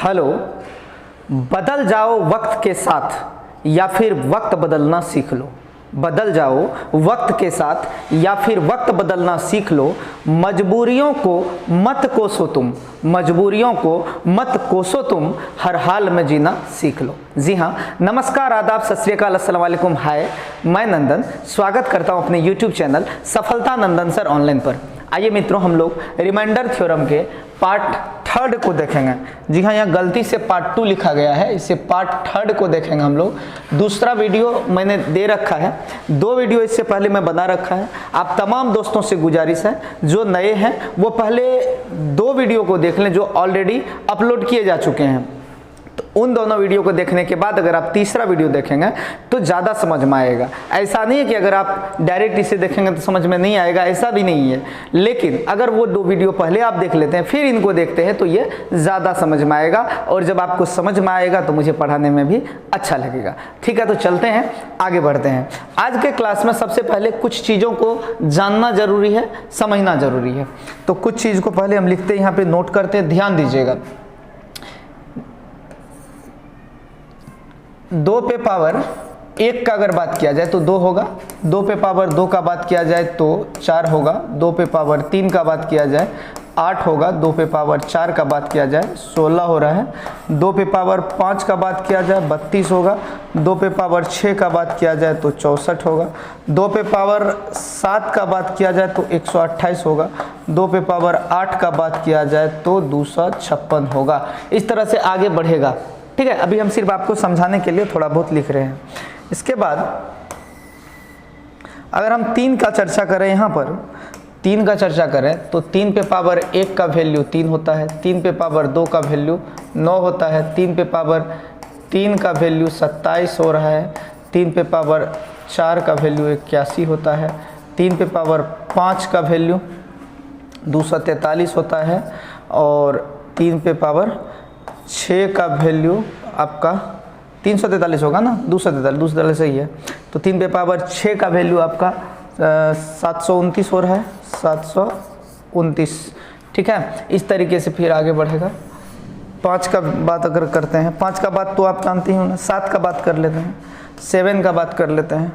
Hello, बदल जाओ वक्त के साथ या फिर वक्त बदलना सीख लो। बदल जाओ वक्त के साथ या फिर वक्त बदलना सीख लो। मजबूरियों को मत कोसो तुम, मजबूरियों को मत कोसो तुम, हर हाल में जीना सीख लो। जी हाँ, नमस्कार, आदाब, सत श्री अकाल, अस्सलाम वालेकुम। हाय, मैं नंदन स्वागत करता हूँ अपने YouTube चैनल सफलता नंदन सर ऑनलाइन पर। आइए मित्रों, हम लोग रिमाइंडर थ्योरम के पार्ट 3 को देखेंगे। जी हाँ, यहाँ गलती से पार्ट 2 लिखा गया है, इसे पार्ट 3 को देखेंगे हम लोग। दूसरा वीडियो मैंने दे रखा है, 2 वीडियो इससे पहले मैं बना रखा है। आप तमाम दोस्तों से गुजारिश है, जो नए हैं वो पहले 2 वीडियो को देख लें जो ऑलरेडी अपलोड किए जा चुके हैं। तो उन दोनों वीडियो को देखने के बाद अगर आप तीसरा वीडियो देखेंगे तो ज़्यादा समझ में आएगा। ऐसा नहीं है कि अगर आप डायरेक्ट इसे देखेंगे तो समझ में नहीं आएगा, ऐसा भी नहीं है। लेकिन अगर वो 2 वीडियो पहले आप देख लेते हैं फिर इनको देखते हैं तो ये ज़्यादा समझ में आएगा, और जब आपको समझ में आएगा तो मुझे पढ़ाने में भी अच्छा लगेगा। ठीक है, तो चलते हैं, आगे बढ़ते हैं। आज के क्लास में सबसे पहले कुछ चीज़ों को जानना जरूरी है, समझना जरूरी है। तो कुछ चीज़ को पहले हम लिखते हैं, यहाँ पर नोट करते हैं, ध्यान दीजिएगा। 2 पे पावर 1 का अगर बात किया जाए तो 2 होगा, 2 पे पावर 2 का बात किया जाए तो 4 होगा, 2 पे पावर 3 का बात किया जाए 8 होगा, 2 पे पावर 4 का बात किया जाए 16 हो रहा है, 2 पे पावर 5 का बात किया जाए 32 होगा, 2 पे पावर 6 का बात किया जाए तो 64 होगा, 2 पे पावर 7 का बात किया जाए तो 128 होगा, 2 पे पावर 8 का बात किया जाए तो 256 होगा। इस तरह से आगे बढ़ेगा। ठीक है, अभी हम सिर्फ आपको समझाने के लिए थोड़ा बहुत लिख रहे हैं। इसके बाद अगर हम 3 का चर्चा करें, यहाँ पर 3 का चर्चा करें तो 3 पे पावर 1 का वैल्यू 3 होता है, 3 पे पावर 2 का वैल्यू 9 होता है, 3 पे पावर 3 का वैल्यू 27 हो रहा है, 3 पे पावर 4 का वैल्यू 81 होता है, 3 पे पावर 5 का वैल्यू 243 होता है, और 3 पे पावर 6 का वैल्यू आपका 343 होगा ना, 243 सही है। तो 3 पे पावर 6 का वैल्यू आपका 729 हो रहा है, 729। ठीक है, इस तरीके से फिर आगे बढ़ेगा। 5 का बात अगर करते हैं, 5 का बात तो आप जानते ही हो ना, 7 का बात कर लेते हैं, 7 का बात कर लेते हैं।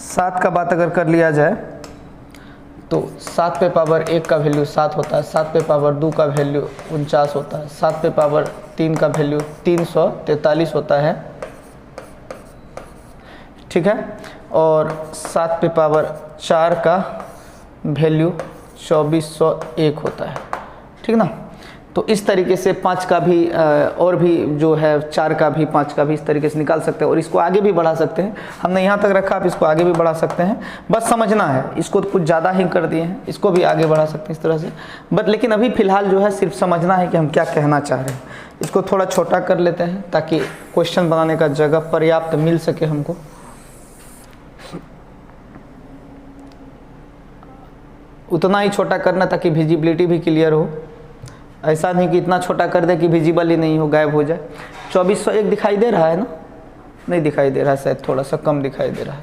7 का बात अगर कर लिया जाए तो 7 पे पावर 1 का वैल्यू 7 होता है, 7 पे पावर 2 का वैल्यू 49 होता है, 7 पे पावर 3 का वैल्यू 343 होता है। ठीक है, और 7 पे पावर 4 का वैल्यू 2401 होता है। ठीक ना, तो इस तरीके से 5 का भी और भी जो है 4 का भी 5 का भी इस तरीके से निकाल सकते हैं, और इसको आगे भी बढ़ा सकते हैं। हमने यहाँ तक रखा, आप इसको आगे भी बढ़ा सकते हैं, बस समझना है। इसको तो कुछ ज़्यादा ही कर दिए हैं, इसको भी आगे बढ़ा सकते हैं इस तरह से, बट लेकिन अभी फ़िलहाल जो है सिर्फ समझना है कि हम क्या कहना चाह रहे हैं। इसको थोड़ा छोटा कर लेते हैं ताकि क्वेश्चन बनाने का जगह पर्याप्त मिल सके हमको। उतना ही छोटा करना ताकि विजिबिलिटी भी क्लियर हो, ऐसा नहीं कि इतना छोटा कर दे कि विजिबल ही नहीं हो, गायब हो जाए। 2401 दिखाई दे रहा है ना? नहीं दिखाई दे रहा है, शायद थोड़ा सा कम दिखाई दे रहा है।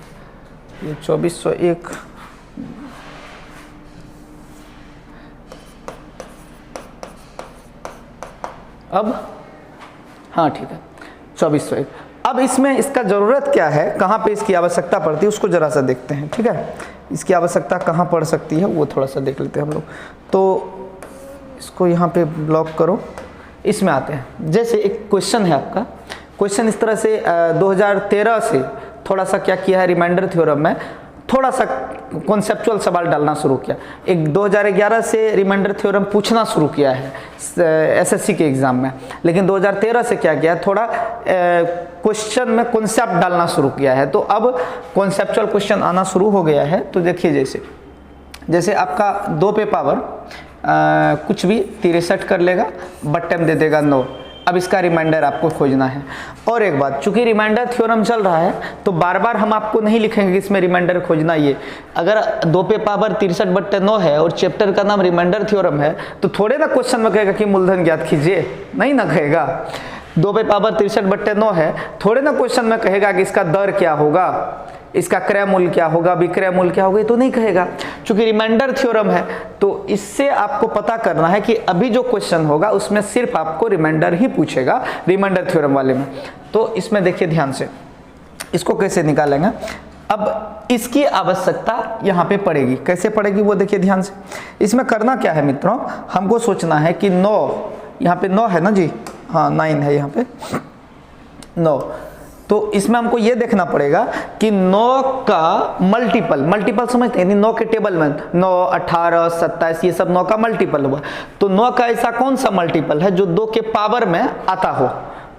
ये 2401 अब, हाँ ठीक है, 2401। अब इसमें इसका ज़रूरत क्या है, कहाँ पे इसकी आवश्यकता पड़ती है उसको ज़रा सा देखते हैं। ठीक है, इसकी आवश्यकता कहाँ पड़ सकती है वो थोड़ा सा देख लेते हैं हम लोग। तो इसको यहाँ पे ब्लॉक करो, इसमें आते हैं। जैसे एक क्वेश्चन है आपका, क्वेश्चन इस तरह से 2013 से थोड़ा सा क्या किया है, रिमाइंडर थ्योरम में थोड़ा सा कॉन्सेप्चुअल सवाल डालना शुरू किया। एक 2011 से रिमाइंडर थ्योरम पूछना शुरू किया है एसएससी के एग्ज़ाम में, लेकिन 2013 से क्या किया, थोड़ा क्वेश्चन में कॉन्सेप्ट डालना शुरू किया है। तो अब कॉन्सेप्चुअल क्वेश्चन आना शुरू हो गया है। तो देखिए, जैसे आपका 2 पे पावर कुछ भी 63 कर लेगा, बट टाइम दे देगा 9। अब इसका रिमाइंडर आपको खोजना है। और एक बात, चूंकि रिमाइंडर थ्योरम चल रहा है तो बार बार हम आपको नहीं लिखेंगे कि इसमें रिमाइंडर खोजना। ये अगर 2 पे पावर 63/9 है और चैप्टर का नाम रिमाइंडर थ्योरम है तो थोड़े ना क्वेश्चन में कहेगा कि मूलधन ज्ञात कीजिए, नहीं ना कहेगा। 2 पे पावर 63/9 है, थोड़े ना क्वेश्चन में कहेगा कि इसका दर क्या होगा, इसका क्रय मूल्य क्या होगा, विक्रय मूल्य क्या होगा, ये तो नहीं कहेगा। चूंकि रिमाइंडर थ्योरम है तो इससे आपको पता करना है कि अभी जो क्वेश्चन होगा उसमें सिर्फ आपको रिमाइंडर ही पूछेगा, रिमाइंडर थ्योरम वाले में। तो इसमें देखिए ध्यान से, इसको कैसे निकालेंगे। अब इसकी आवश्यकता यहाँ पे पड़ेगी, कैसे पड़ेगी वो देखिए ध्यान से। इसमें करना क्या है मित्रों, हमको सोचना है कि 9, यहाँ पे 9 है ना जी, हाँ 9 है यहाँ पे 9, तो इसमें हमको ये देखना पड़ेगा कि 9 का मल्टीपल समझते हैं, 9 के टेबल में 9, 18, 27 ये सब 9 का मल्टीपल हुआ। तो 9 का ऐसा कौन सा मल्टीपल है जो 2 के पावर में आता हो,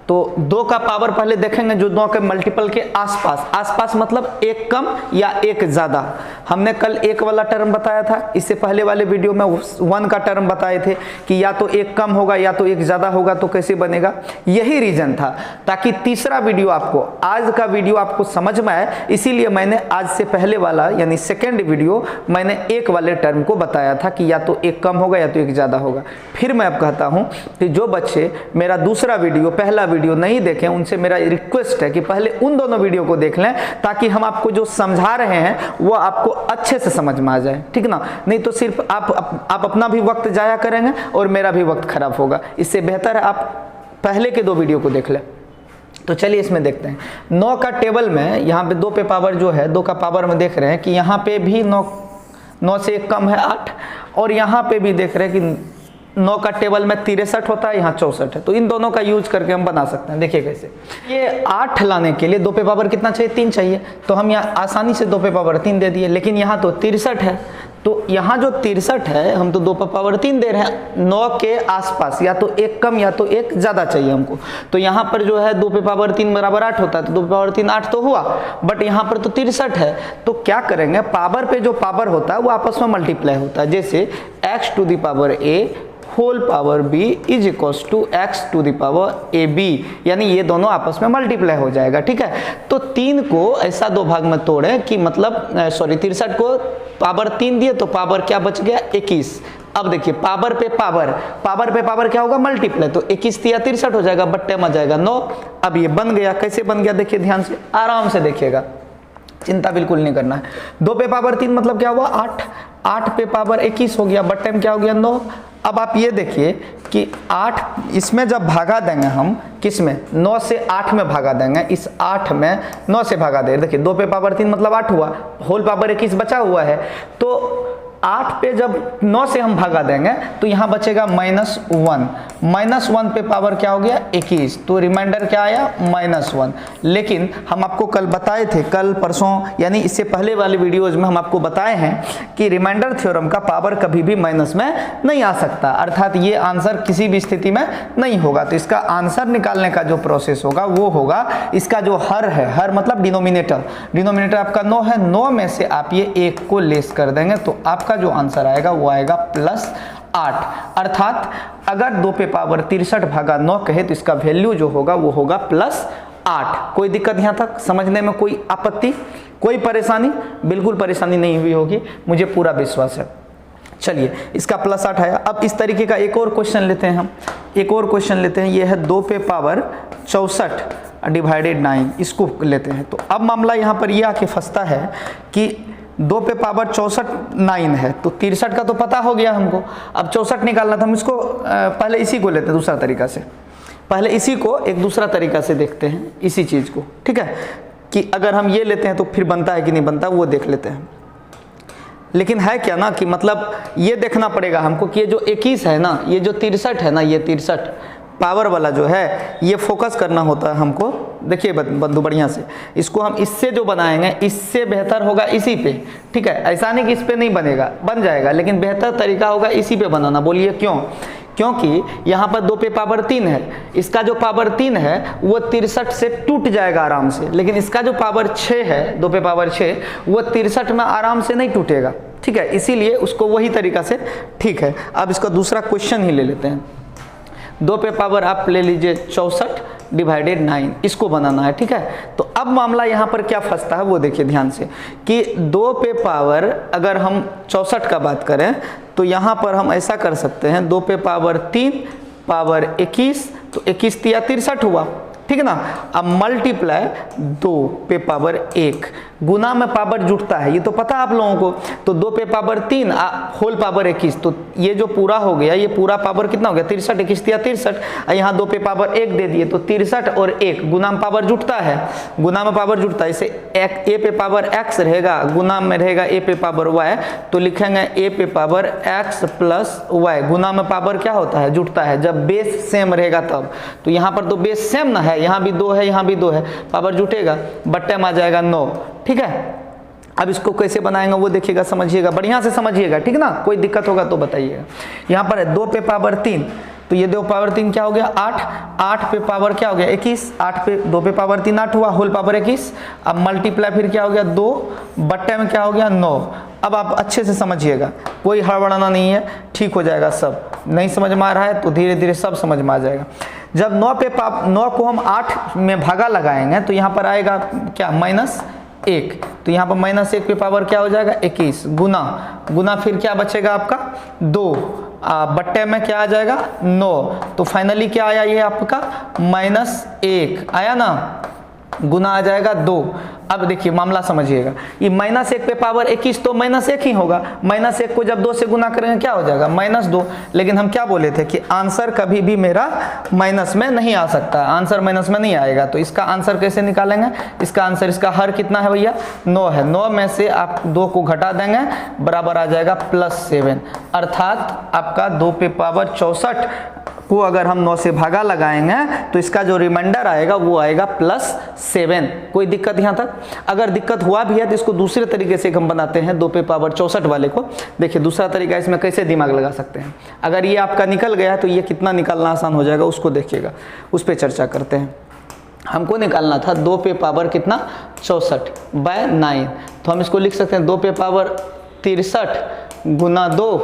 तो 2 का पावर पहले देखेंगे जो 9 के मल्टीपल के आसपास मतलब एक कम या एक ज्यादा। हमने कल एक वाला टर्म बताया था, इससे पहले वाले वीडियो में 1 का टर्म बताए थे कि या तो एक कम होगा या तो एक ज्यादा होगा, तो कैसे बनेगा, यही रीजन था ताकि तीसरा वीडियो आपको, आज का वीडियो आपको समझ में आए, इसीलिए मैंने आज से पहले वाला यानी सेकेंड वीडियो मैंने एक वाले टर्म को बताया था कि या तो एक कम होगा या तो एक ज्यादा होगा। फिर मैं अब कहता हूं कि जो बच्चे मेरा दूसरा वीडियो, पहला वीडियो नहीं देखें, उनसे मेरा रिक्वेस्ट है कि पहले उन दोनों वीडियो को देख लें ताकि हम आपको जो समझा रहे हैं वो आपको अच्छे से समझ में आ जाए, ठीक ना। नहीं तो सिर्फ आप अपना भी वक्त जाया करेंगे और मेरा भी वक्त खराब होगा। इससे बेहतर है आप पहले के 2 वीडियो को देख लें। तो चलिए इसमें देखते हैं। 9 का टेबल में यहाँ पे 2 पे पावर जो है, 2 का पावर में देख रहे हैं कि यहाँ पे भी 9 से एक कम है 8, और यहाँ पे भी देख रहे हैं कि 9 का टेबल में 63 होता है, यहाँ 64 है। तो इन दोनों का यूज करके हम बना सकते हैं। देखिए कैसे, ये 8 लाने के लिए 2 पे पावर कितना चाहिए, 3 चाहिए, तो हम यहाँ आसानी से 2 पे पावर 3 दे दिए। लेकिन यहाँ तो 63 है, तो यहाँ जो 63 है हम तो 2 पे पावर 3 दे रहे हैं, 9 के आसपास या तो एक कम या तो एक ज्यादा चाहिए हमको। तो यहाँ पर जो है 2 पे पावर 3 बराबर 8 होता है, तो 2 पे पावर 3 8 तो हुआ, बट यहाँ पर तो 63 है। तो क्या करेंगे, पावर पे जो पावर होता है वो आपस में मल्टीप्लाई होता है। जैसे x to the power a whole power b is equals to x to the power ab, यानी ये दोनों आपस में मल्टीप्लाई हो जाएगा, ठीक है। तो 3 को ऐसा 2 भाग में तोड़े कि मतलब 63 को पावर 3 दिए तो पावर क्या बच गया, 21। अब देखिए पावर पे पावर क्या होगा, मल्टीप्लाई, तो 21 या 63 हो जाएगा, बट्टे में जाएगा 9। अब ये बन गया, कैसे बन गया देखिए ध्यान से, आराम से देखिएगा, चिंता बिल्कुल नहीं करना है। 2 पे पावर 3 मतलब क्या हुआ 8 पे पावर 21 हो गया, बट्टे में क्या हो गया 9। अब आप ये देखिए कि 8 इसमें जब भागा देंगे हम, किस में, 9 से 8 में भागा देंगे, इस 8 में 9 से भागा दे, देखिए 2 पे पावर 3 मतलब 8 हुआ, होल पावर 21 बचा हुआ है। तो 8 पे जब 9 से हम भागा देंगे तो यहाँ बचेगा -1 पे पावर क्या हो गया 21, तो रिमाइंडर क्या आया -1। लेकिन हम आपको कल बताए थे, कल परसों यानी इससे पहले वाले वीडियोज में हम आपको बताए हैं कि रिमाइंडर थ्योरम का पावर कभी भी माइनस में नहीं आ सकता, अर्थात ये आंसर किसी भी स्थिति में नहीं होगा। तो इसका आंसर निकालने का जो प्रोसेस होगा वो होगा, इसका जो हर है, हर मतलब डिनोमिनेटर आपका 9 है, 9 में से आप ये 1 को लेस कर देंगे तो आपका जो आंसर आएगा वो आएगा +8। अर्थात अगर 2 पे पावर 63 भागा 9 कहे तो इसका वैल्यू जो होगा वो होगा +8। कोई दिक्कत यहाँ तक समझने में, कोई आपत्ति, कोई परेशानी? बिल्कुल परेशानी नहीं हुई होगी, मुझे पूरा विश्वास है। चलिए इसका +8 आया। अब इस तरीके का एक और क्वेश्चन लेते हैं हम, एक और क्वेश्चन लेते हैं, ये है 2 पे पावर 64 डिवाइडेड 9, इसको लेते हैं। तो अब मामला यहाँ पर ये आके फंसता है कि 2 पे पावर 64 9 है, तो 63 का तो पता हो गया हमको, अब 64 निकालना था। हम इसको पहले इसी को लेते हैं दूसरा तरीका से, पहले इसी को एक दूसरा तरीका से देखते हैं, इसी चीज़ को, ठीक है, कि अगर हम ये लेते हैं तो फिर बनता है कि नहीं बनता वो देख लेते हैं। लेकिन है क्या ना कि मतलब ये देखना पड़ेगा हमको कि ये जो 21 है ना, ये जो 63 है ना, ये 63 पावर वाला जो है ये फोकस करना होता है हमको। देखिए बंधु बढ़िया से, इसको हम इससे जो बनाएंगे इससे बेहतर होगा इसी पे, ठीक है। ऐसा नहीं कि इस पे नहीं बनेगा, बन जाएगा, लेकिन बेहतर तरीका होगा इसी पे बनाना। बोलिए क्यों? क्योंकि यहाँ पर 2 पे पावर 3 है, इसका जो पावर 3 है वो 63 से टूट जाएगा आराम से, लेकिन इसका जो पावर 6 है 2 पे पावर 6 वो 63 में आराम से नहीं टूटेगा, ठीक है। इसीलिए उसको वही तरीका से, ठीक है। अब इसका दूसरा क्वेश्चन ही ले लेते हैं। 2 पे पावर आप ले लीजिए 64 डिवाइडेड 9, इसको बनाना है, ठीक है। तो अब मामला यहाँ पर क्या फंसता है वो देखिए ध्यान से कि 2 पे पावर अगर हम 64 का बात करें तो यहाँ पर हम ऐसा कर सकते हैं, 2 पे पावर 3 पावर 21 तो 21 तिया 63 हुआ, ठीक है ना। अब मल्टीप्लाई 2 पे पावर 1, गुना में पावर जुटता है, ये तो पता आप लोगों को। तो 2 पे पावर 3 होल पावर 21, तो ये जो पूरा हो गया, ये पूरा पावर कितना हो गया 63, 21 तिया 63, यहाँ 2 पे पावर 1 दे दिए, तो 63 और 1 गुना में पावर जुटता है, गुना में पावर जुटता है। इसे ए पे पावर x रहेगा, गुना में रहेगा ए पे पावर y, तो लिखेंगे ए पे पावर x प्लस y। गुना में पावर क्या होता है, जुटता है, जब बेस सेम रहेगा तब। तो यहाँ पर तो बेस सेम ना है, यहाँ भी 2 है, यहाँ भी 2 है, पावर जुटेगा, बट्टे में आ जाएगा 9, ठीक है। अब इसको कैसे बनाएंगे वो देखिएगा, समझिएगा, बढ़िया से समझिएगा, ठीक ना। कोई दिक्कत होगा तो बताइएगा। यहाँ पर है 2 पे पावर 3, तो ये 2 पावर 3 क्या हो गया 8, 8 पे पावर क्या हो गया 21, 8 पे 2 पे पावर 3 8 हुआ, होल पावर 21। अब मल्टीप्लाई फिर क्या हो गया 2, बट्टे में क्या हो गया 9। अब आप अच्छे से समझिएगा, कोई हड़बड़ाना नहीं है, ठीक हो जाएगा सब। नहीं समझ में आ रहा है तो धीरे धीरे सब समझ में आ जाएगा। जब 9 को हम 8 में भागा लगाएंगे तो यहाँ पर आएगा क्या -1, तो यहाँ पर -1 पे पावर क्या हो जाएगा 21, गुना फिर क्या बचेगा आपका 2, बट्टे में क्या आ जाएगा 9। तो फाइनली क्या आया ये आपका -1 आया ना, गुना आ जाएगा 2। अब देखिए मामला समझिएगा, ये -1 पे पावर 21 तो -1 ही होगा, -1 को जब 2 से गुना करेंगे क्या हो जाएगा -2। लेकिन हम क्या बोले थे कि आंसर कभी भी मेरा माइनस में नहीं आ सकता, आंसर माइनस में नहीं आएगा। तो इसका आंसर कैसे निकालेंगे, इसका आंसर, इसका हर कितना है भैया 9 है, 9 में से आप 2 को घटा देंगे, बराबर आ जाएगा +7, अर्थात आपका 2 पे पावर 64 को अगर हम 9 से भागा लगाएंगे तो इसका जो रिमाइंडर आएगा वो आएगा +7। कोई दिक्कत यहाँ तक? अगर दिक्कत हुआ भी है तो इसको दूसरे तरीके से हम बनाते हैं 2 पे पावर 64 वाले को। देखिए दूसरा तरीका इसमें कैसे दिमाग लगा सकते हैं। अगर ये आपका निकल गया तो ये कितना निकालना आसान हो जाएगा उसको देखिएगा, उस पर चर्चा करते हैं। हमको निकालना था 2 पे पावर कितना 64/9, तो हम इसको लिख सकते हैं 2 पे पावर 63 गुना 2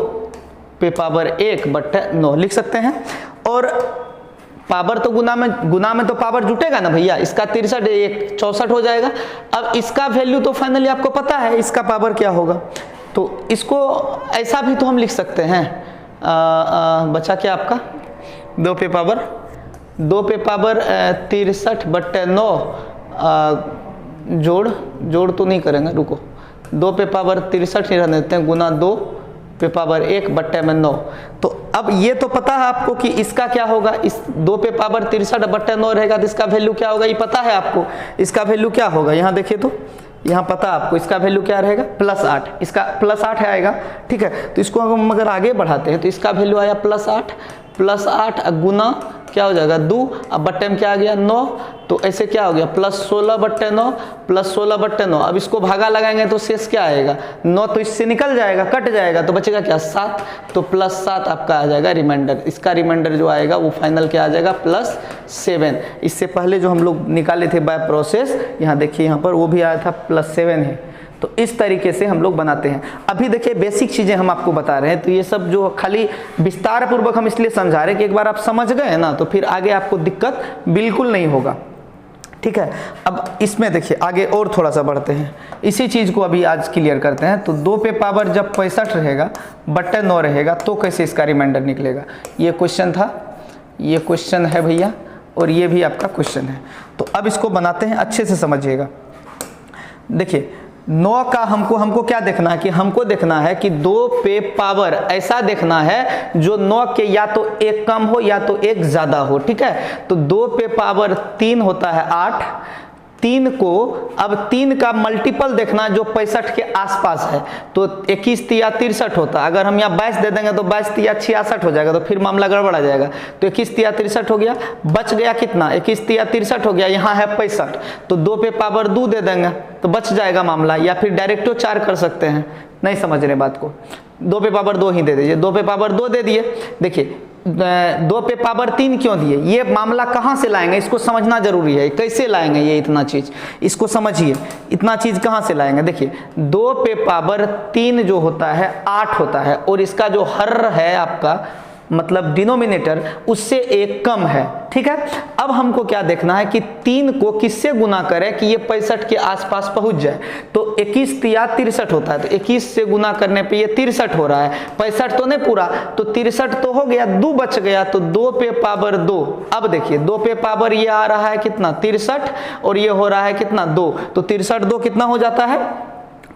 पे पावर 1/9 लिख सकते हैं। और पावर तो गुना में तो पावर जुटेगा ना भैया, इसका 63 1 64 हो जाएगा। अब इसका वैल्यू तो फाइनली आपको पता है इसका पावर क्या होगा, तो इसको ऐसा भी तो हम लिख सकते हैं। बचा क्या आपका 2 पे पावर 63/9 जोड़ तो नहीं करेंगे, रुको, 2 पे पावर 63 ही रहने देते हैं, गुना 2 पे पावर 1/9। तो अब ये तो पता है आपको कि इसका क्या होगा, इस 2 पे पावर 63/9 रहेगा तो इसका वैल्यू क्या होगा, ये पता है आपको। इसका वैल्यू क्या होगा, यहाँ देखिए तो यहाँ पता आपको इसका वैल्यू क्या रहेगा +8, इसका +8 आएगा, ठीक है। तो इसको हम अगर आगे बढ़ाते हैं तो इसका वैल्यू आया +8 गुना क्या हो जाएगा 2, अब बट्टे में क्या आ गया 9, तो ऐसे क्या हो गया +16/9 अब इसको भागा लगाएंगे तो शेष क्या आएगा 9, तो इससे निकल जाएगा, कट जाएगा, तो बचेगा क्या 7, तो +7 आपका आ जाएगा रिमाइंडर। इसका रिमाइंडर जो आएगा वो फाइनल क्या आ जाएगा +7। इससे पहले जो हम लोग निकाले थे बाय प्रोसेस, यहाँ देखिए यहाँ पर वो भी आया था +7 है। तो इस तरीके से हम लोग बनाते हैं। अभी देखिए बेसिक चीज़ें हम आपको बता रहे हैं, तो ये सब जो खाली विस्तार पूर्वक हम इसलिए समझा रहे हैं कि एक बार आप समझ गए ना तो फिर आगे आपको दिक्कत बिल्कुल नहीं होगा, ठीक है। अब इसमें देखिए आगे और थोड़ा सा बढ़ते हैं, इसी चीज़ को अभी आज क्लियर करते हैं। तो 2 पे पावर जब 65 रहेगा बट्टे 9 रहेगा तो कैसे इसका रिमाइंडर निकलेगा, ये क्वेश्चन था, ये क्वेश्चन है भैया, और ये भी आपका क्वेश्चन है। तो अब इसको बनाते हैं, अच्छे से समझिएगा। देखिए 9 का हमको क्या देखना है कि हमको देखना है कि 2 पे पावर ऐसा देखना है जो 9 के या तो 1 कम हो या तो 1 ज़्यादा हो, ठीक है। तो 2 पे पावर 3 होता है 8, 3 को अब 3 का मल्टीपल देखना जो 65 के आसपास है, तो 21 तिया 63 होता। अगर हम यहाँ 22 दे देंगे तो 22 तिया 66 हो जाएगा, तो फिर मामला गड़बड़ आ जाएगा। तो 21 तिया 63 हो गया, बच गया कितना 21 तिया 63 हो गया, यहाँ है 65, तो 2 पे पावर 2 दे देंगे तो बच जाएगा मामला, या फिर डायरेक्टो 4 कर सकते हैं। नहीं समझ रहे बात को, 2 पे पावर 2 ही दे दीजिए, 2 पे पावर 2 दे दिए। देखिए 2 पे पावर 3 क्यों दिए, ये मामला कहाँ से लाएंगे इसको समझना जरूरी है। कैसे लाएंगे ये इतना चीज, इसको समझिए, इतना चीज कहाँ से लाएंगे। देखिए 2 पे पावर 3 जो होता है 8 होता है, और इसका जो हर है आपका मतलब डिनोमिनेटर उससे एक कम है। ठीक है, अब हमको क्या देखना है कि 3 को किससे गुना करें कि ये 65 के आसपास पहुंच जाए। तो 21 या 63 होता है, तो 21 से गुना करने पे ये 63 हो रहा है, 65 तो नहीं पूरा, तो 63 तो हो गया, 2 बच गया, तो 2 पे पावर 2। अब देखिए 2 पे पावर ये आ रहा है कितना 63 और ये हो रहा है कितना 2, तो 63 2 कितना हो जाता है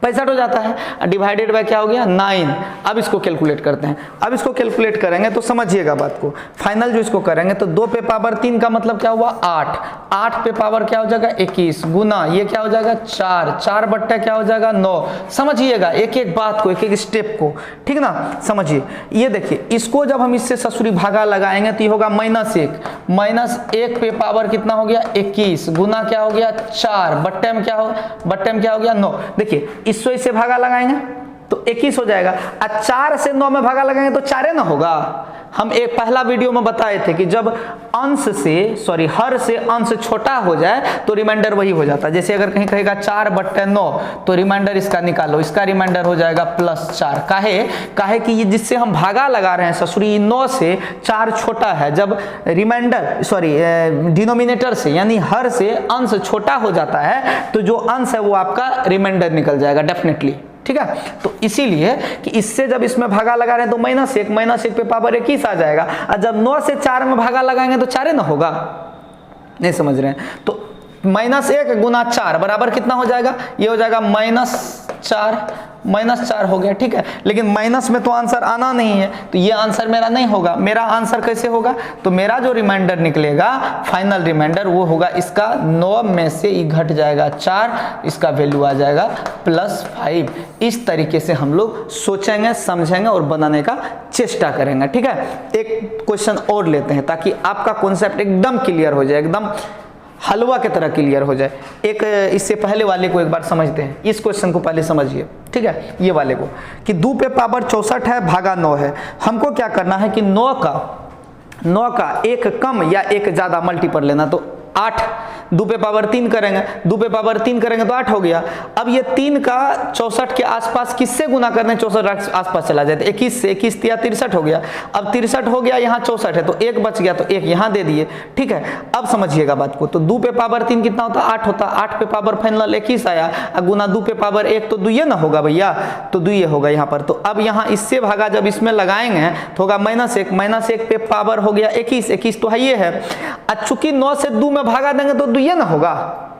65 हो जाता है, डिवाइडेड बाय क्या हो गया 9। अब इसको कैलकुलेट करते हैं। अब इसको कैलकुलेट करेंगे तो समझिएगा बात को, फाइनल जो इसको करेंगे तो 2 पे पावर 3 का मतलब क्या हुआ 8, 8 पे पावर क्या हो जाएगा 21 गुना ये क्या हो जाएगा 4, 4 बट्टा क्या हो जाएगा 9। समझिएगा एक एक बात को, एक एक स्टेप को, ठीक ना, समझिए। ये देखिए इसको जब हम इससे ससुरी भागा लगाएंगे तो ये होगा -1, -1 पे पावर कितना हो गया 21 गुना क्या हो गया 4 बट्टे में क्या हो गया 9। देखिए इससे इससे भागा लगाएंगे तो 21 हो जाएगा, और 4 से 9 में भागा लगाएंगे तो 4 ना होगा। हम एक पहला वीडियो में बताए थे कि जब हर से अंश छोटा हो जाए तो रिमाइंडर वही हो जाता है। जैसे अगर कहीं कहेगा 4 बट्टे 9 तो रिमाइंडर इसका निकालो, इसका रिमाइंडर हो जाएगा +4। काहे कि ये जिससे हम भागा लगा रहे हैं ससुरी 9 से 4 छोटा है, जब डिनोमिनेटर से यानी हर से अंश छोटा हो जाता है तो जो अंश है वो आपका रिमाइंडर निकल जाएगा डेफिनेटली। ठीक है, तो इसीलिए कि इससे जब इसमें भागा लगा रहे हैं तो -1 पे पावर 21 आ जाएगा, और जब 9 से 4 में भागा लगाएंगे तो 4 ना होगा। नहीं समझ रहे हैं, तो -1 गुना 4 बराबर कितना हो जाएगा, ये हो जाएगा -4 हो गया। ठीक है, लेकिन माइनस में तो आंसर आना नहीं है, तो ये आंसर मेरा नहीं होगा। मेरा आंसर कैसे होगा, तो मेरा जो रिमाइंडर निकलेगा फाइनल रिमाइंडर वो होगा इसका 9 में से ये घट जाएगा 4, इसका वैल्यू आ जाएगा +5। इस तरीके से हम लोग सोचेंगे, समझेंगे और बनाने का चेष्टा करेंगे। ठीक है, एक क्वेश्चन और लेते हैं ताकि आपका कॉन्सेप्ट एकदम क्लियर हो जाए, एकदम हलवा की तरह क्लियर हो जाए। एक इससे पहले वाले को एक बार समझते हैं, इस क्वेश्चन को पहले समझिए। ठीक है, ये वाले को कि 2 पे पावर 64 है भागा 9 है, हमको क्या करना है कि 9 का एक कम या एक ज्यादा मल्टीपल लेना, तो 8 2 पे पावर 3 करेंगे, 2 पे पावर 3 करेंगे तो 8 हो गया। अब ये 3 का 64 के आसपास किससे गुना करने, 64 आसपास चला जाए तो 21 से, 21 या 63 हो गया। अब 63 हो गया, यहाँ 64 है तो 1 बच गया तो 1 यहाँ दे दिए। ठीक है, अब समझिएगा बात को, तो 2 पे पावर 3 कितना होता 8 होता, 8 पे पावर फाइनल 21 आया, गुना 2 पे पावर 1 तो 2 ना होगा भैया, तो 2 होगा यहाँ पर। तो अब यहाँ इससे भागा जब इसमें लगाएंगे तो होगा -1 पे पावर हो गया 21 तो है ये है। चूंकि 9 से 2 में भागा देंगे तो 2 ना होगा,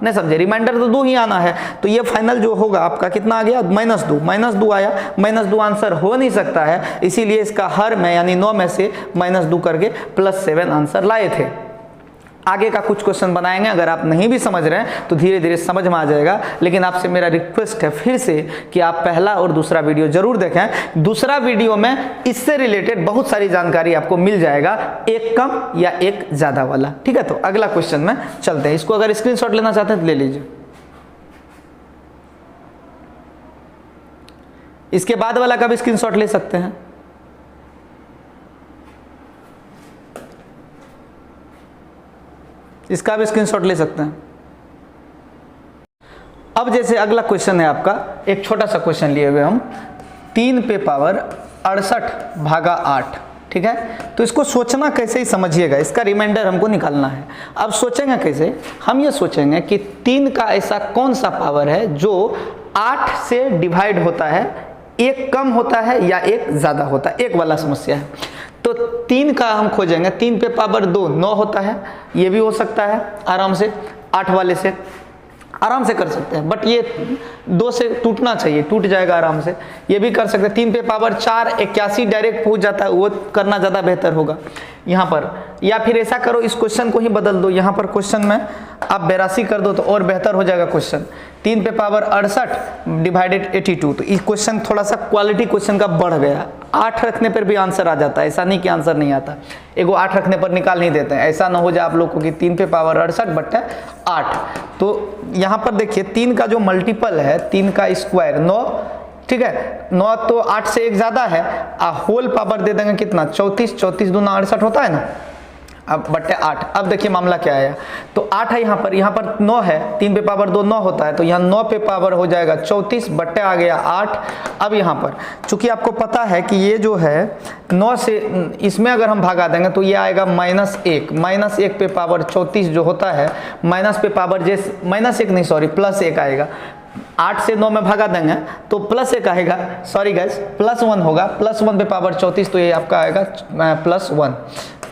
नहीं समझे, रिमाइंडर तो 2 ही आना है। तो ये फाइनल जो होगा आपका कितना आ गया -2 आया, -2 आंसर हो नहीं सकता है, इसीलिए इसका हर में यानी 9 में से -2 करके +7 आंसर लाए थे। आगे का कुछ क्वेश्चन बनाएंगे, अगर आप नहीं भी समझ रहे हैं तो धीरे धीरे समझ में आ जाएगा। लेकिन आपसे मेरा रिक्वेस्ट है फिर से कि आप पहला और दूसरा वीडियो जरूर देखें। दूसरा वीडियो में इससे रिलेटेड बहुत सारी जानकारी आपको मिल जाएगा, एक कम या एक ज्यादा वाला। ठीक है, तो अगला क्वेश्चन में चलते हैं। इसको अगर स्क्रीनशॉट लेना चाहते हैं तो ले लीजिए। इसके बाद वाला का भी स्क्रीनशॉट ले सकते हैं। इसका भी स्क्रीनशॉट ले सकते हैं। अब जैसे अगला क्वेश्चन है आपका, एक छोटा सा क्वेश्चन लिए हुए हम, 3 पे पावर 68 भागा 8। ठीक है, तो इसको सोचना कैसे ही समझिएगा, इसका रिमाइंडर हमको निकालना है। अब सोचेंगे कैसे, हम ये सोचेंगे कि 3 का ऐसा कौन सा पावर है जो 8 से डिवाइड होता है, एक कम होता है या एक ज्यादा होता है, एक वाला समस्या है। तो 3 का हम खोजेंगे, 3 पे पावर 2 9 होता है, ये भी हो सकता है आराम से, 8 वाले से आराम से कर सकते हैं, बट ये 2 से टूटना चाहिए, टूट जाएगा आराम से। ये भी कर सकते हैं, 3 पे पावर 4 81 डायरेक्ट पहुंच जाता है, वो करना ज़्यादा बेहतर होगा यहाँ पर। या फिर ऐसा करो, इस क्वेश्चन को ही बदल दो, यहाँ पर क्वेश्चन में आप 82 कर दो तो और बेहतर हो जाएगा क्वेश्चन। 3 पे पावर 68 डिवाइडेड 82, तो इस क्वेश्चन थोड़ा सा क्वालिटी क्वेश्चन का बढ़ गया। 8 रखने पर भी आंसर आ जाता है, ऐसा नहीं कि आंसर नहीं आता, एगो 8 रखने पर निकाल नहीं देते हैं। ऐसा ना हो जाए आप लोग को कि 3 पे पावर 68 बट्टे 8। तो यहाँ पर देखिए 3 का जो मल्टीपल है, 3 का स्क्वायर 9, ठीक है, 9 तो 8 से एक ज्यादा है, होल पावर दे देंगे कितना 34, 34 दूना 68 होता है ना, अब बट्टे 8। अब देखिए मामला क्या आया, तो 8 है यहाँ पर 9 है, 3 पे पावर 2 9 होता है, तो यहाँ 9 पे पावर हो जाएगा 34 बट्टे आ गया 8। अब यहाँ पर चूंकि आपको पता है कि ये जो है 9 से इसमें अगर हम भागा देंगे तो ये आएगा -1 पे पावर 34 जो होता है, माइनस पे पावर जैसे -1 नहीं सॉरी +1 आएगा। 8 से 9 में भागा देंगे तो +1 आएगा, सॉरी गाइस +1 होगा, +1 पे पावर 34, तो ये आपका आएगा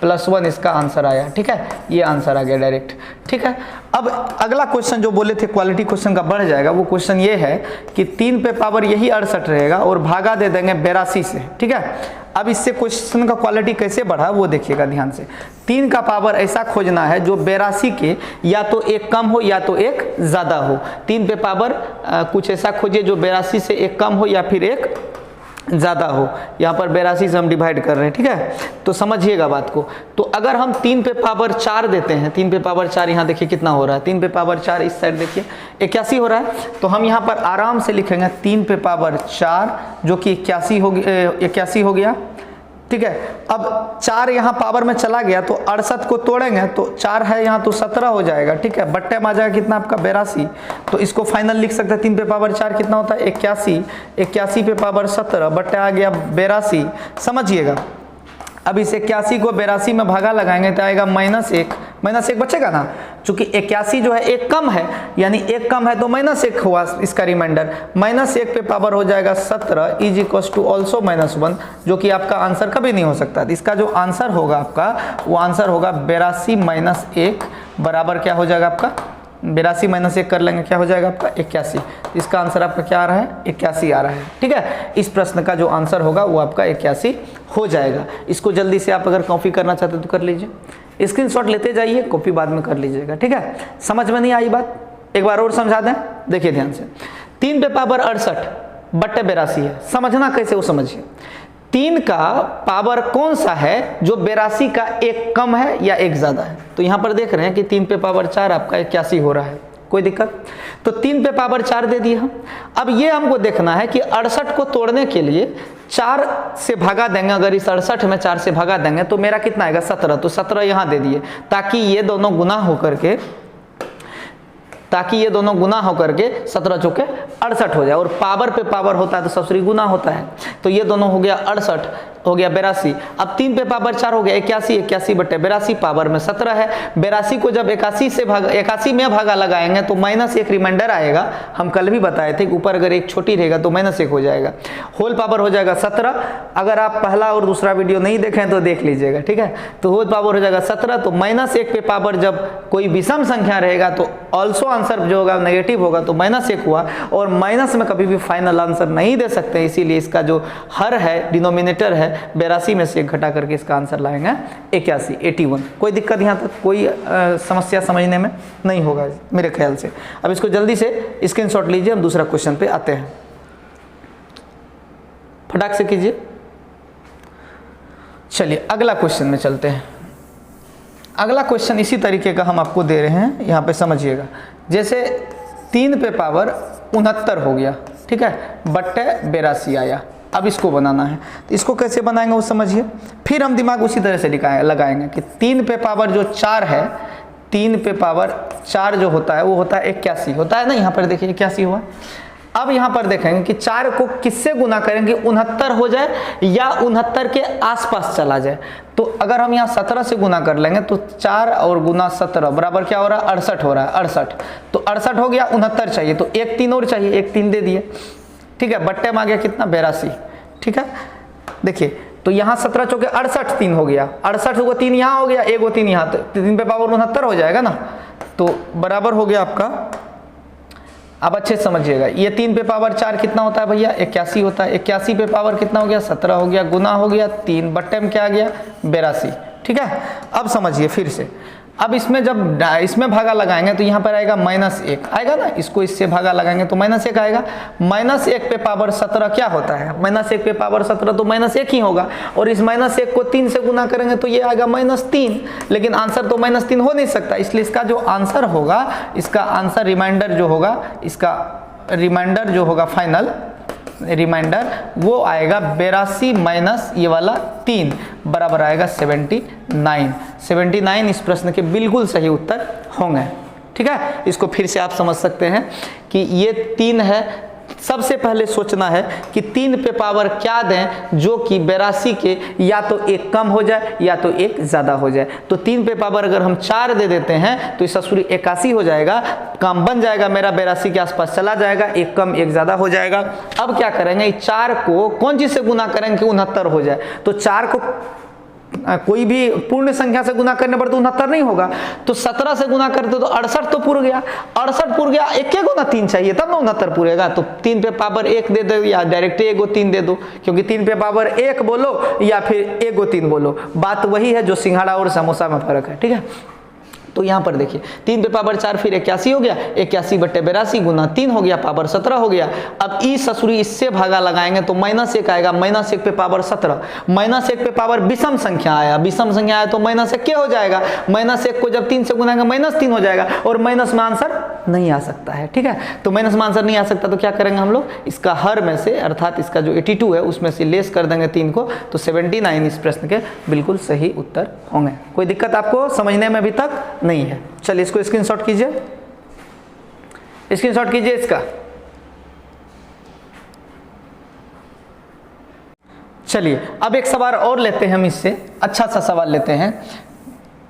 +1 इसका आंसर आया। ठीक है, ये आंसर आ गया डायरेक्ट। ठीक है, अब अगला क्वेश्चन जो बोले थे क्वालिटी क्वेश्चन का बढ़ जाएगा, वो क्वेश्चन ये है कि 3 पे पावर यही 68 रहेगा और भागा दे देंगे 82 से। ठीक है, अब इससे क्वेश्चन का क्वालिटी कैसे बढ़ा वो देखिएगा ध्यान से। 3 का पावर ऐसा खोजना है जो 82 के या तो एक कम हो या तो एक ज़्यादा हो। 3 पे पावर कुछ ऐसा खोजिए जो 82 से एक कम हो या फिर एक ज़्यादा हो। यहाँ पर 82 से हम डिवाइड कर रहे हैं। ठीक है, तो समझिएगा बात को। तो अगर हम 3 पे पावर 4 देते हैं, 3 पे पावर 4 यहाँ देखिए कितना हो रहा है, 3 पे पावर 4 इस साइड देखिए 81 हो रहा है, तो हम यहाँ पर आराम से लिखेंगे 3 पे पावर 4 जो कि 81 हो गया। ठीक है, अब 4 यहाँ पावर में चला गया तो 68 को तोड़ेंगे तो 4 है यहाँ तो 17 हो जाएगा। ठीक है, बट्टे में आ जाएगा कितना आपका 82, तो इसको फाइनल लिख सकते हैं 3 पे पावर 4 कितना होता है 81 पे पावर 17 बट्टे आ गया 82। समझिएगा, अब इस 81 को 82 में भागा लगाएंगे तो आएगा -1 बचेगा ना, चूंकि 81 जो है एक कम है, यानी एक कम है तो -1 हुआ इसका रिमाइंडर, -1 पे पावर हो जाएगा 17 इज इक्वल टू ऑल्सो -1, जो कि आपका आंसर कभी नहीं हो सकता। इसका जो आंसर होगा आपका वो आंसर होगा 82 - 1 बराबर क्या हो जाएगा आपका 82 - 1 कर लेंगे क्या हो जाएगा आपका 81। इसका आंसर आपका क्या आ रहा है 81 आ रहा है। ठीक है, इस प्रश्न का जो आंसर होगा वो आपका 81 हो जाएगा। इसको जल्दी से आप अगर कॉपी करना चाहते तो कर लीजिए, स्क्रीनशॉट लेते जाइए, कॉपी बाद में कर लीजिएगा। ठीक है, समझ में नहीं आई बात, एक बार और समझा दें, देखिए ध्यान से। 3 पे पावर 68 बट्टे 82 है, समझना कैसे वो समझिए। 3 का पावर कौन सा है जो 82 का एक कम है या एक ज्यादा है, तो यहां पर देख रहे हैं कि 3 पे पावर 4 आपका 81 हो रहा है, कोई दिक्कत, तो 3 पे पावर 4 दे दिए हम। अब ये हमको देखना है कि 68 को तोड़ने के लिए 4 से भागा देंगे, अगर इस 68 में 4 से भागा देंगे तो मेरा कितना आएगा 17, तो 17 यहां दे दिए ताकि ये दोनों गुना होकर के 17 चौके 68 हो जाए, और पावर पे पावर होता है तो सबसे गुना होता है, तो ये दोनों हो गया 68 हो गया 82। अब 3 पे पावर 4 हो गया 81 बटे 82 पावर में 17 है। 82 को जब 81 में भागा लगाएंगे तो -1 रिमाइंडर आएगा, हम कल भी बताए थे कि ऊपर अगर एक छोटी रहेगा तो -1 हो जाएगा, होल पावर हो जाएगा 17। अगर आप पहला और दूसरा वीडियो नहीं देखें तो देख लीजिएगा। ठीक है, तो होल पावर हो जाएगा 17, तो -1 पे पावर जब कोई विषम संख्या रहेगा तो ऑल्सो आंसर जो होगा नेगेटिव होगा, तो -1 हुआ, और माइनस में कभी भी फाइनल आंसर नहीं दे सकते, इसीलिए इसका जो हर है डिनोमिनेटर है 82 में से 1 घटा करके इसका आंसर लाएंगे 81। कोई दिक्कत यहाँ तक कोई समस्या समझने में नहीं होगा मेरे ख्याल से। अब इसको जल्दी से स्क्रीनशॉट लीजिए, हम दूसरा क्वेश्चन पे आते हैं, फटाक से कीजिए। चलिए अगला क्वेश्चन में चलते हैं। अगला क्वेश्चन इसी तरीके का हम आपको दे रहे हैं, यहाँ पे समझिएगा। जैसे 3 पे पावर 69 हो गया, ठीक है, बट्टे 82 आया, अब इसको बनाना है, तो इसको कैसे बनाएंगे वो समझिए। फिर हम दिमाग उसी तरह से लगाएंगे कि 3 पे पावर जो 4 है, 3 पे पावर 4 जो होता है वो होता है 81 होता है ना, यहाँ पर देखिए 81 हुआ। अब यहाँ पर देखेंगे कि 4 को किससे गुना करेंगे 69 हो जाए या 69 के आसपास चला जाए, तो अगर हम यहाँ 17 से गुना कर लेंगे तो 4 और गुना 17 बराबर क्या हो रहा है 68 हो रहा है, 68, तो 68 हो गया, 69 चाहिए तो 1 3 और चाहिए, 1 3 दे दिए। ठीक है, बट्टे में आ गया कितना 82। ठीक है, देखिए तो यहाँ 17 चौके 68 3 हो गया, 68 को 3 यहाँ हो गया, 1 3 यहाँ, तो 3 पे पावर 69 हो जाएगा ना, तो बराबर हो गया आपका। अब अच्छे समझिएगा, ये 3 पे पावर 4 कितना होता है भैया 81 होता है, 81 पे पावर कितना हो गया 17 हो गया, गुना हो गया 3, बट्टे में क्या आ गया 82। ठीक है, अब समझिए फिर से, अब इसमें जब इसमें भागा लगाएंगे तो यहाँ पर आएगा -1 आएगा ना, इसको इससे भागा लगाएंगे तो -1 आएगा। -1 पे पावर 17 क्या होता है, -1 पे पावर 17 तो -1 ही होगा, और इस -1 को 3 से गुना करेंगे तो ये आएगा -3, लेकिन आंसर तो -3 हो नहीं सकता, इसलिए इसका जो आंसर होगा, इसका आंसर रिमाइंडर जो होगा, इसका रिमाइंडर जो होगा फाइनल रिमाइंडर वो आएगा 82 माइनस ये वाला 3 बराबर आएगा 79। 79 इस प्रश्न के बिल्कुल सही उत्तर होंगे। ठीक है, इसको फिर से आप समझ सकते हैं कि ये 3 है। सबसे पहले सोचना है कि 3 पे पावर क्या दें जो कि 82 के या तो एक कम हो जाए या तो एक ज़्यादा हो जाए। तो 3 पे पावर अगर हम 4 दे देते हैं तो इसका सूत्र 81 हो जाएगा, काम बन जाएगा मेरा 82 के आसपास चला जाएगा, एक कम एक ज़्यादा हो जाएगा। अब क्या करेंगे, 4 को कौन चीज़ से गुना करेंगे कि 69 हो जाए। तो 4 को कोई भी पूर्ण संख्या से गुना करने पर तो 69 नहीं होगा, तो 17 से गुना करते तो 68 तो पूर गया। 68 पूर गया, एक गुना 3 चाहिए तब 69 पूरेगा। तो 3 पे पावर 1 दे दो या डायरेक्ट 1 दे दो, क्योंकि 3 पे पावर 1 बोलो या फिर 1 बोलो, बात वही है जो सिंघाड़ा और समोसा में फर्क है। ठीक है, तो यहाँ पर देखिए 3 पे पावर 4 फिर 81 हो गया, 81 बट्टे 82 गुना 3 हो गया, पावर 17 हो गया। अब ई ससुरी इससे भागा लगाएंगे तो -1 आएगा, -1 पे पावर 17, -1 पे पावर विषम संख्या आया, विषम संख्या आया तो -1 क्या हो जाएगा, -1 को जब 3 से गुनाएंगे -3 हो जाएगा, और माइनस में आंसर नहीं आ सकता है। ठीक है, तो माइनस में आंसर नहीं आ सकता तो क्या करेंगे हम लोग, इसका हर में से अर्थात इसका जो 82 है उसमें से लेस कर देंगे 3 को, तो 79 इस प्रश्न के बिल्कुल सही उत्तर होंगे। कोई दिक्कत आपको समझने में अभी तक नहीं है। चलिए इसको स्क्रीनशॉट कीजिए, स्क्रीनशॉट कीजिए इसका। चलिए अब एक सवाल और लेते हैं हम, इससे अच्छा सा सवाल लेते हैं।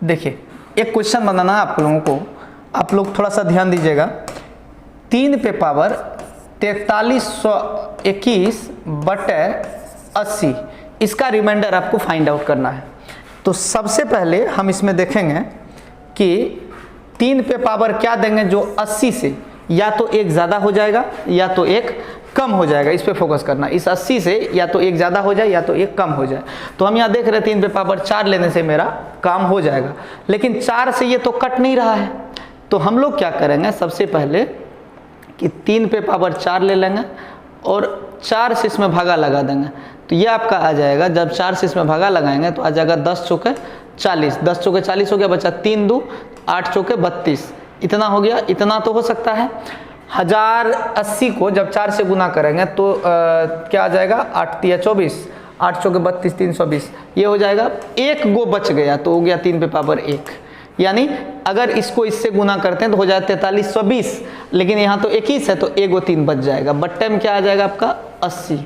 देखिए एक क्वेश्चन बनाना है आप लोगों को, आप लोग थोड़ा सा ध्यान दीजिएगा। 3 पे पावर 4321 बटे 80 इसका रिमाइंडर आपको फाइंड आउट करना है। तो सबसे पहले हम इसमें देखेंगे कि 3 पे पावर क्या देंगे जो 80 से या तो एक ज़्यादा हो जाएगा या तो एक कम हो जाएगा, इस पे फोकस करना। इस 80 से या तो एक ज़्यादा हो जाए या तो एक कम हो जाए। तो हम यहाँ देख रहे हैं 3 पे पावर 4 लेने से मेरा काम हो जाएगा, लेकिन 4 से ये तो कट नहीं रहा है। तो हम लोग क्या करेंगे, सबसे पहले कि 3 पे पावर 4 ले लेंगे और 4 से इसमें भागा लगा देंगे। तो ये आपका आ जाएगा, जब 4 से इसमें भागा लगाएंगे तो आ जाएगा 10 चौके 40, 10 चौके 40 हो गया, बचा 3 2 8 चौके 32, इतना हो गया। इतना तो हो सकता है। 1080 को जब 4 से गुना करेंगे तो क्या आ जाएगा, 8 तिया 24, 8 चौके 32, 320, ये हो जाएगा। एक गो बच गया तो हो गया 3 पे पावर 1, यानी अगर इसको इससे गुना करते हैं तो हो जाए 4320, लेकिन यहाँ तो 21 है तो 1 और 3 बच जाएगा। बट्टे में क्या आ जाएगा आपका 80।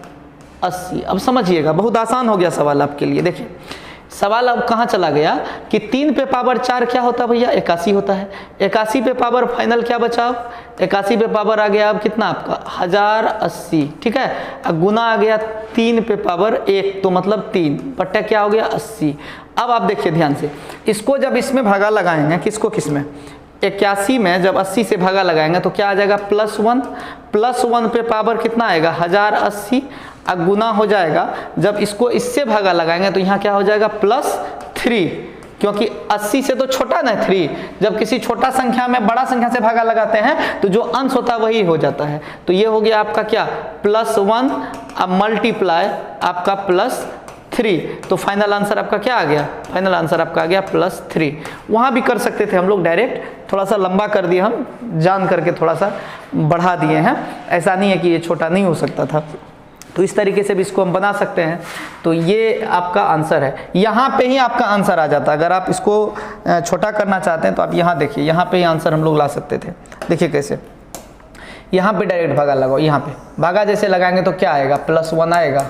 अब समझिएगा, बहुत आसान हो गया सवाल आपके लिए। देखिए सवाल अब कहाँ चला गया कि 3 पे पावर 4 क्या होता है भैया, 81 होता है। 81 पे पावर फाइनल क्या बचा, 81 पे पावर आ गया अब कितना आपका 1080। ठीक है, अब गुना आ गया 3 पे पावर 1 तो मतलब 3 बट्टा क्या हो गया 80। अब आप देखिए ध्यान से, इसको जब इसमें भागा लगाएंगे, किसको किसमें, 81 में जब 80 से भागा लगाएंगे तो क्या आ जाएगा +1, +1 पे पावर कितना आएगा 1080, अब गुना हो जाएगा। जब इसको इससे भागा लगाएंगे तो यहाँ क्या हो जाएगा +3, क्योंकि 80 से तो छोटा ना 3, जब किसी छोटा संख्या में बड़ा संख्या से भागा लगाते हैं तो जो अंश होता है वही हो जाता है। तो ये हो गया आपका क्या +1, अब मल्टीप्लाई आपका +3, तो फाइनल आंसर आपका क्या आ गया, फाइनल आंसर आपका आ गया +3। वहाँ भी कर सकते थे हम लोग डायरेक्ट, थोड़ा सा लंबा कर दिया हम जान करके, थोड़ा सा बढ़ा दिए हैं। ऐसा नहीं है कि ये छोटा नहीं हो सकता था, तो इस तरीके से भी इसको हम बना सकते हैं। तो ये आपका आंसर है, यहाँ पे ही आपका आंसर आ जाता है। अगर आप इसको छोटा करना चाहते हैं तो आप यहाँ देखिए, यहाँ पे ही आंसर हम लोग ला सकते थे। देखिए कैसे, यहाँ पे डायरेक्ट भागा लगाओ, यहाँ पे भागा जैसे लगाएंगे तो क्या आएगा +1 आएगा,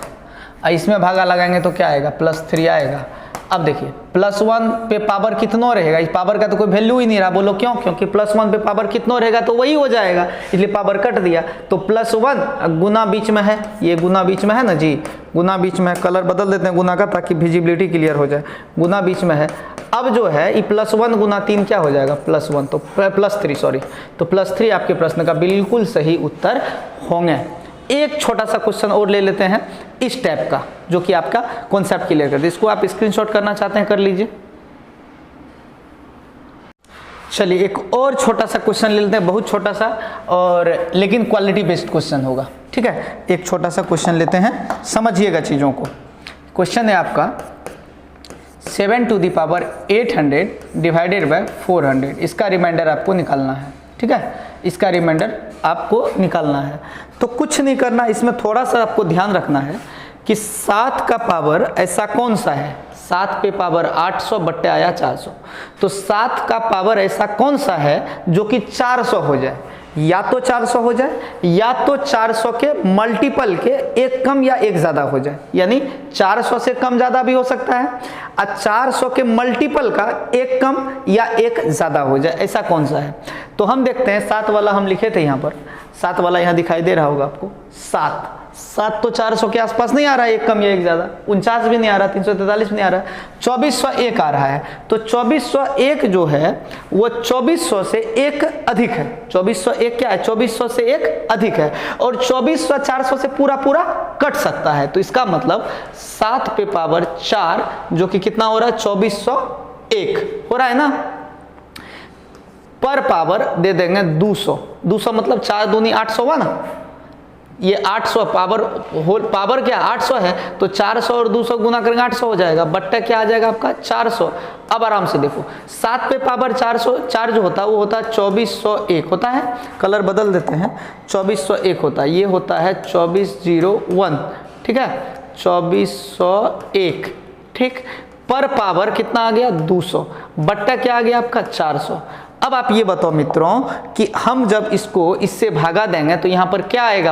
इसमें भागा लगाएंगे तो क्या आएगा +3 आएगा। अब देखिए +1 पे पावर कितना रहेगा, इस पावर का तो कोई वैल्यू ही नहीं रहा, बोलो क्यों, क्योंकि +1 पे पावर कितना रहेगा तो वही हो जाएगा, इसलिए पावर कट दिया। तो +1 गुना बीच में है, ये गुना बीच में है ना जी, गुना बीच में है, कलर बदल देते हैं गुना का ताकि विजिबिलिटी क्लियर हो जाए, गुना बीच में है। अब जो है ये +1 गुना 3 क्या हो जाएगा +1, तो +3 सॉरी, तो +3 आपके प्रश्न का बिल्कुल सही उत्तर होंगे। एक छोटा सा क्वेश्चन और ले लेते हैं इस टाइप का, जो कि आपका कॉन्सेप्ट क्लियर कर दे। इसको आप स्क्रीनशॉट करना चाहते हैं कर लीजिए। चलिए एक और छोटा सा क्वेश्चन ले लेते हैं, बहुत छोटा सा और लेकिन क्वालिटी बेस्ड क्वेश्चन होगा। ठीक है, एक छोटा सा क्वेश्चन लेते हैं, समझिएगा चीज़ों को। क्वेश्चन है आपका 7 to the power 800 divided by 400, इसका रिमाइंडर आपको निकालना है। ठीक है, इसका रिमाइंडर आपको निकालना है। तो कुछ नहीं करना, इसमें थोड़ा सा आपको ध्यान रखना है कि 7 का पावर ऐसा कौन सा है, 7 पे पावर 800 बट्टे आया 400, तो 7 का पावर ऐसा कौन सा है जो कि 400 हो जाए, या तो 400 हो जाए या तो 400 के मल्टीपल के एक कम या एक ज़्यादा हो जाए, यानी 400 से कम ज़्यादा भी हो सकता है और 400 के मल्टीपल का एक कम या एक ज़्यादा हो जाए, ऐसा कौन सा है। तो हम देखते हैं 7 वाला हम लिखे थे यहाँ पर, 7 वाला यहाँ दिखाई दे रहा होगा आपको, 7 तो 400 के आसपास नहीं आ रहा है, एक कम या एक ज़्यादा, 49 भी नहीं आ रहा, 343 भी नहीं आ रहा, 2401 आ रहा है। तो 2401 जो है वो 2400 से एक अधिक है, 2401 क्या है, 2400 से एक अधिक है, और 2400 400 से पूरा कट सकता है। तो इसका मतलब 7 पे पावर 4 जो कि कितना हो रहा है, 2401 हो रहा है ना, पर पावर दे देंगे 200 मतलब 4 दूनी 800 हुआ ना, ये 800 पावर क्या 800 है, तो 400 और 200 गुना करेंगे 800 हो जाएगा, बट्टा क्या आ जाएगा आपका 400। अब आराम से देखो 7 पे पावर 4 जो होता है वो होता है 2401 होता है, कलर बदल देते हैं, 2401 होता है, ये होता है 2401, ठीक है, 2401, ठीक, पर पावर कितना आ गया 200, बट्टा क्या आ गया आपका 400। अब आप ये बताओ मित्रों कि हम जब इसको इससे भागा देंगे तो यहाँ पर क्या आएगा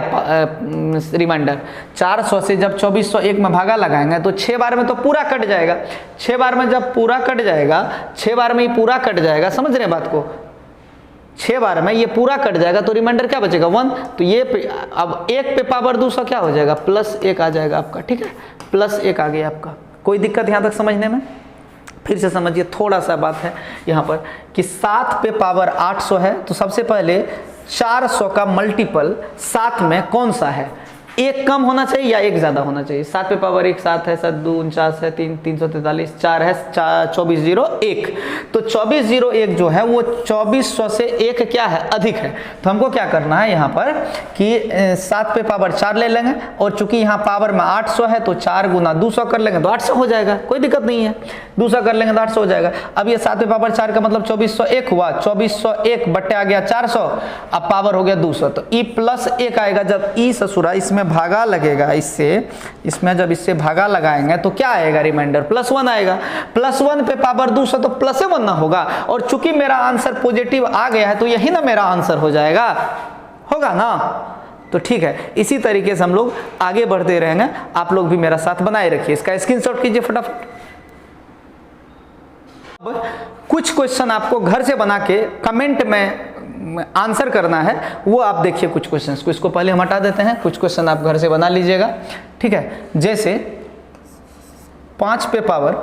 रिमाइंडर, 400 से जब 2401 में भागा लगाएंगे तो 6 बार में तो पूरा कट जाएगा, 6 बार में जब पूरा कट जाएगा, 6 बार में ही पूरा कट जाएगा, समझ रहे हैं बात को, 6 बार में ये पूरा कट जाएगा तो रिमाइंडर क्या बचेगा 1, तो ये अब 1 पे पावर 200 क्या हो जाएगा, +1 आ जाएगा आपका, ठीक है, +1 आ गया आपका। कोई दिक्कत यहाँ तक समझने में? फिर से समझिए, थोड़ा सा बात है यहाँ पर कि 7 पे पावर 800 है, तो सबसे पहले 400 का मल्टीपल 7 में कौन सा है, एक कम होना चाहिए या एक ज़्यादा होना चाहिए। 7 पे पावर 1 7 है, 7 2 49 है, 3 343, 4 है 2401, तो 2401 जो है वो 2400 से एक क्या है, अधिक है। तो हमको क्या करना है यहाँ पर कि 7 पे पावर 4 ले लेंगे, और चूंकि यहाँ पावर में 800 है तो 4 गुना 200 कर लेंगे तो 800 हो जाएगा, कोई दिक्कत नहीं है, 200 कर लेंगे तो 800 हो जाएगा। अब ये 7 पे पावर 4 का मतलब 2401 हुआ, 2401 बट्टे आ गया 400, अब पावर हो गया 200, तो ई +1 आएगा। जब ई ससुरा इसमें भागा लगेगा, इसमें जब इससे भागा लगाएंगे तो क्या आएगा रिमाइंडर, +1 आएगा, +1 पे पावर 200 तो +1 ना होगा, और चूंकि मेरा आंसर पॉजिटिव आ गया है तो यही ना मेरा आंसर हो जाएगा, होगा ना। तो ठीक है, इसी तरीके से हम लोग आगे बढ़ते रहेंगे, आप लोग भी मेरा साथ बनाए रखिए, इसका स्क्रीनशॉट कीजिए फटाफट। कुछ क्वेश्चन आपको घर से बना के कमेंट में आंसर करना है, वो आप देखिए कुछ क्वेश्चंस को, इसको पहले हम हटा देते हैं, कुछ क्वेश्चन आप घर से बना लीजिएगा, ठीक है। जैसे 5 पे पावर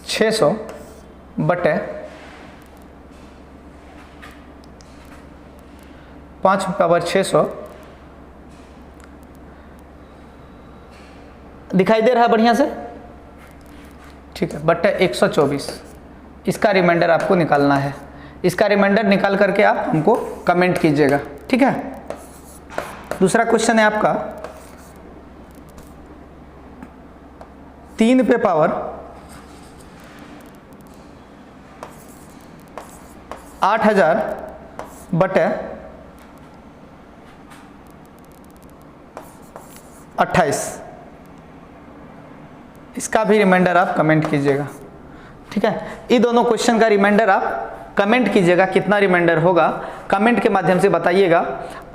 600 बटे 5 पे पावर 600 दिखाई दे रहा है बढ़िया से, ठीक है, बटे 124, इसका रिमाइंडर आपको निकालना है। इसका रिमाइंडर निकाल करके आप हमको कमेंट कीजिएगा, ठीक है। दूसरा क्वेश्चन है आपका 3 पे पावर 8000 बटे 28, इसका भी रिमाइंडर आप कमेंट कीजिएगा, ठीक है। ये दोनों क्वेश्चन का रिमाइंडर आप कमेंट कीजिएगा, कितना रिमाइंडर होगा कमेंट के माध्यम से बताइएगा।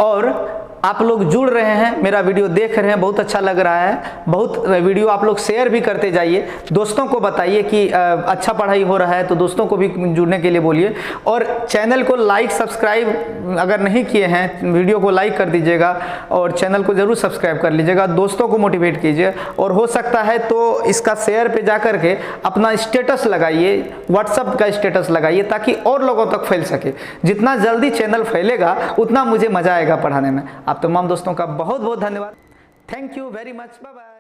और आप लोग जुड़ रहे हैं, मेरा वीडियो देख रहे हैं, बहुत अच्छा लग रहा है, बहुत वीडियो आप लोग शेयर भी करते जाइए, दोस्तों को बताइए कि अच्छा पढ़ाई हो रहा है, तो दोस्तों को भी जुड़ने के लिए बोलिए। और चैनल को लाइक सब्सक्राइब अगर नहीं किए हैं, वीडियो को लाइक कर दीजिएगा और चैनल को ज़रूर सब्सक्राइब कर लीजिएगा, दोस्तों को मोटिवेट कीजिए, और हो सकता है तो इसका शेयर पे जा कर के अपना स्टेटस लगाइए, व्हाट्सएप का स्टेटस लगाइए, ताकि और लोगों तक फैल सके। जितना जल्दी चैनल फैलेगा उतना मुझे मज़ा आएगा पढ़ाने में। आप तमाम दोस्तों का बहुत बहुत धन्यवाद, thank you very much, bye bye.